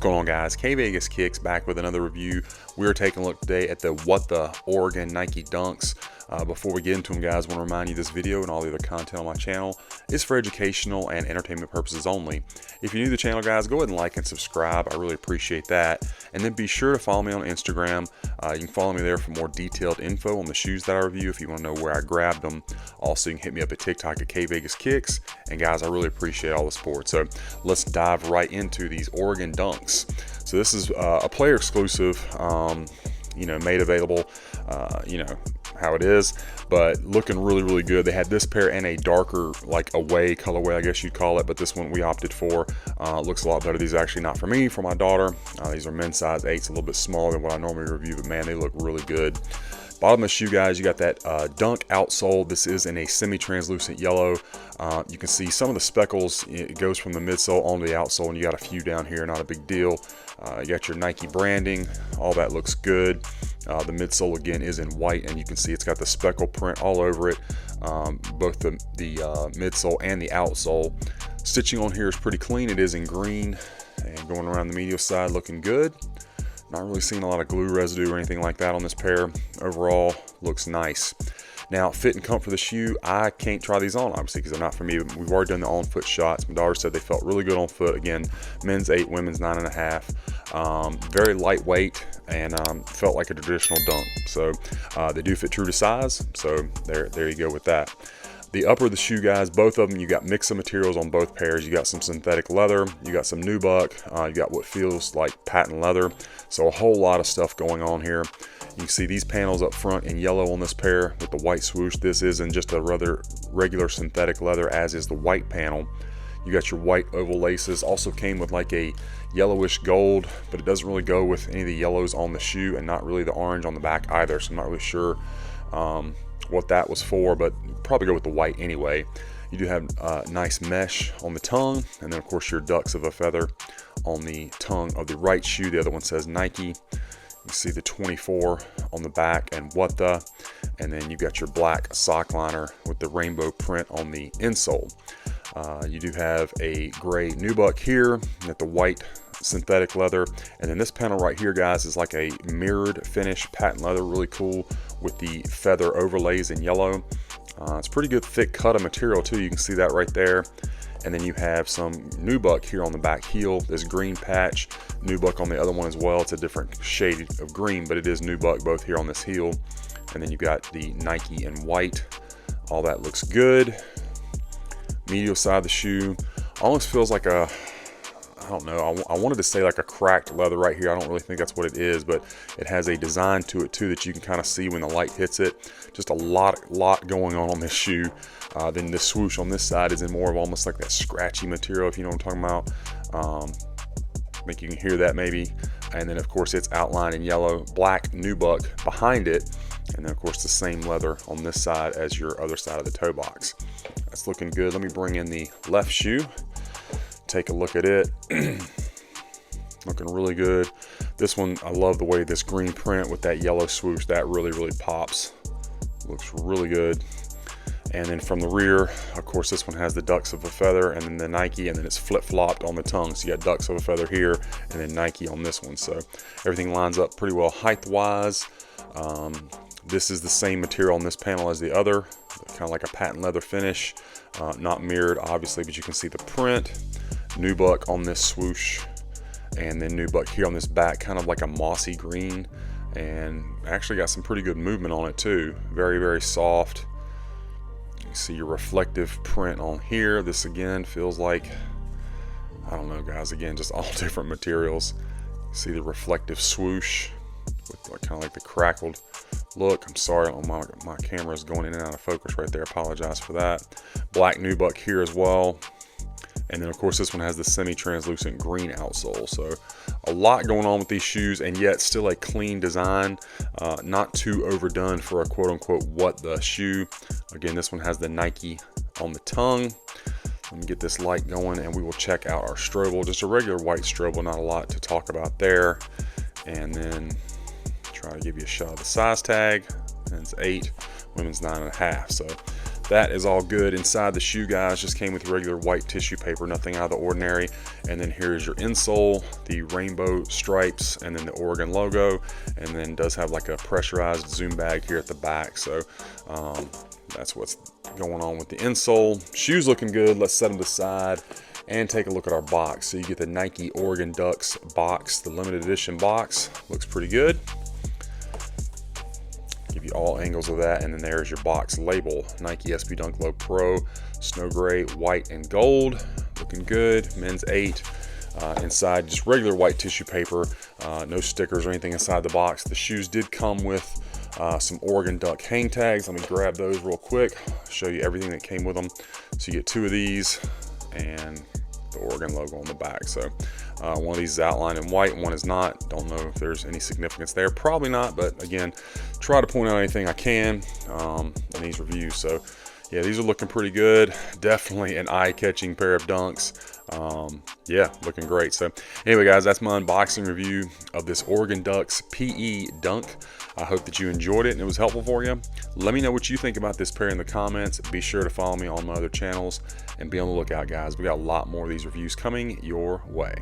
Going on, guys? Kvegaskickz back with another review. We're taking a look today at the What the Oregon Nike Dunks. Before we get into them, guys, I want to remind you this video and all the other content on my channel is for educational and entertainment purposes only. If you're new to the channel, guys, go ahead and like and subscribe. I really appreciate that. And then be sure to follow me on Instagram. You can follow me there for more detailed info on the shoes that I review if you want to know where I grabbed them. Also, you can hit me up at TikTok at kvegaskickz. And guys, I really appreciate all the support. So let's dive right into these Oregon Dunks. So this is a player exclusive, made available, how it is, but looking really good. They had this pair and a darker, like away colorway, I guess you'd call it, but this one we opted for. Looks a lot better. These are actually not for me, for my daughter. These are men's size 8s, a little bit smaller than what I normally review, but man, they look really good. Bottom of the shoe, guys, you got that Dunk outsole. This is in a semi-translucent yellow. You can see some of the speckles. It goes from the midsole onto the outsole, and you got a few down here, not a big deal. You got your Nike branding. All that looks good. The midsole, again, is in white, and you can see it's got the speckle print all over it, both the midsole and the outsole. Stitching on here is pretty clean. It is in green, and going around the medial side looking good. Not really seeing a lot of glue residue or anything like that on this pair. Overall, looks nice. Now, fit and comfort of the shoe, I can't try these on, obviously, because they're not for me. We've already done the on-foot shots. My daughter said they felt really good on foot. Again, men's 8, women's 9.5. Very lightweight and felt like a traditional dunk. So they do fit true to size. So there you go with that. The upper of the shoe, guys, both of them, you got mix of materials on both pairs. You got some synthetic leather, you got some nubuck, you got what feels like patent leather. So a whole lot of stuff going on here. You can see these panels up front in yellow on this pair with the white swoosh. This isn't just a rather regular synthetic leather, as is the white panel. You got your white oval laces. Also came with like a yellowish gold, but it doesn't really go with any of the yellows on the shoe, and not really the orange on the back either. So I'm not really sure what that was for, but probably go with the white anyway. You do have nice mesh on the tongue, and then of course your ducks of a feather on the tongue of the right shoe. The other one says Nike. You see the 24 on the back and what the, and then you got your black sock liner with the rainbow print on the insole. You do have a gray nubuck here with the white synthetic leather, and then this panel right here, guys, is like a mirrored finish patent leather, really cool, with the feather overlays in yellow. It's pretty good thick cut of material too. You can see that right there. And then you have some nubuck here on the back heel, this green patch, nubuck on the other one as well. It's a different shade of green, but it is nubuck both here on this heel. And then you've got the Nike in white. All that looks good. Medial side of the shoe almost feels like a, I don't know, I wanted to say like a cracked leather right here. I don't really think that's what it is, but it has a design to it too that you can kind of see when the light hits it. Just a lot going on this shoe. Then the swoosh on this side is in more of almost like that scratchy material, if you know what I'm talking about. I think you can hear that maybe. And then of course it's outlined in yellow, black nubuck behind it. And then of course the same leather on this side as your other side of the toe box. That's looking good. Let me bring in the left shoe. Take a look at it. Looking really good. This one, I love the way this green print with that yellow swoosh, that really pops. Looks really good. And then from the rear, of course, this one has the ducks of a feather and then the Nike, and then it's flip-flopped on the tongue. So you got ducks of a feather here and then Nike on this one. So everything lines up pretty well height-wise. This is the same material on this panel as the other, kind of like a patent leather finish. Not mirrored, obviously, but you can see the print. Nubuck on this swoosh, and then nubuck here on this back, kind of like a mossy green, and actually got some pretty good movement on it too. Very soft. You see your reflective print on here. This again feels like, I don't know, guys, again, just all different materials. You see the reflective swoosh with kind of like the crackled look. I'm sorry, my camera is going in and out of focus right there. I apologize for that. Black nubuck here as well. And then of course this one has the semi-translucent green outsole. So a lot going on with these shoes, and yet still a clean design, not too overdone for a quote-unquote what the shoe. Again, this one has the Nike on the tongue. Let me get this light going and we will check out our Strobel. Just a regular white Strobel, not a lot to talk about there. And then try to give you a shot of the size tag. Men's 8, women's 9.5. So that is all good. Inside the shoe, guys, just came with regular white tissue paper, nothing out of the ordinary. And then here's your insole, the rainbow stripes, and then the Oregon logo, and then does have like a pressurized zoom bag here at the back. So that's what's going on with the insole. Shoes looking good. Let's set them aside and take a look at our box. So you get the Nike Oregon Ducks box, the limited edition box. Looks pretty good. Give you all angles of that, and then there's your box label. Nike SB Dunk Low Pro, snow gray, white, and gold. Looking good. Men's 8. Inside just regular white tissue paper, no stickers or anything inside the box. The shoes did come with some Oregon Duck hang tags. Let me grab those real quick, show you everything that came with them. So you get 2 of these and the Oregon logo on the back. So one of these is outlined in white, one is not. Don't know if there's any significance there, probably not, but again, try to point out anything I can in these reviews. So yeah, these are looking pretty good. Definitely an eye-catching pair of dunks. Yeah, looking great. So anyway, guys, that's my unboxing review of this Oregon Ducks PE dunk. I hope that you enjoyed it and it was helpful for you. Let me know what you think about this pair in the comments. Be sure to follow me on my other channels and be on the lookout, guys. We got a lot more of these reviews coming your way.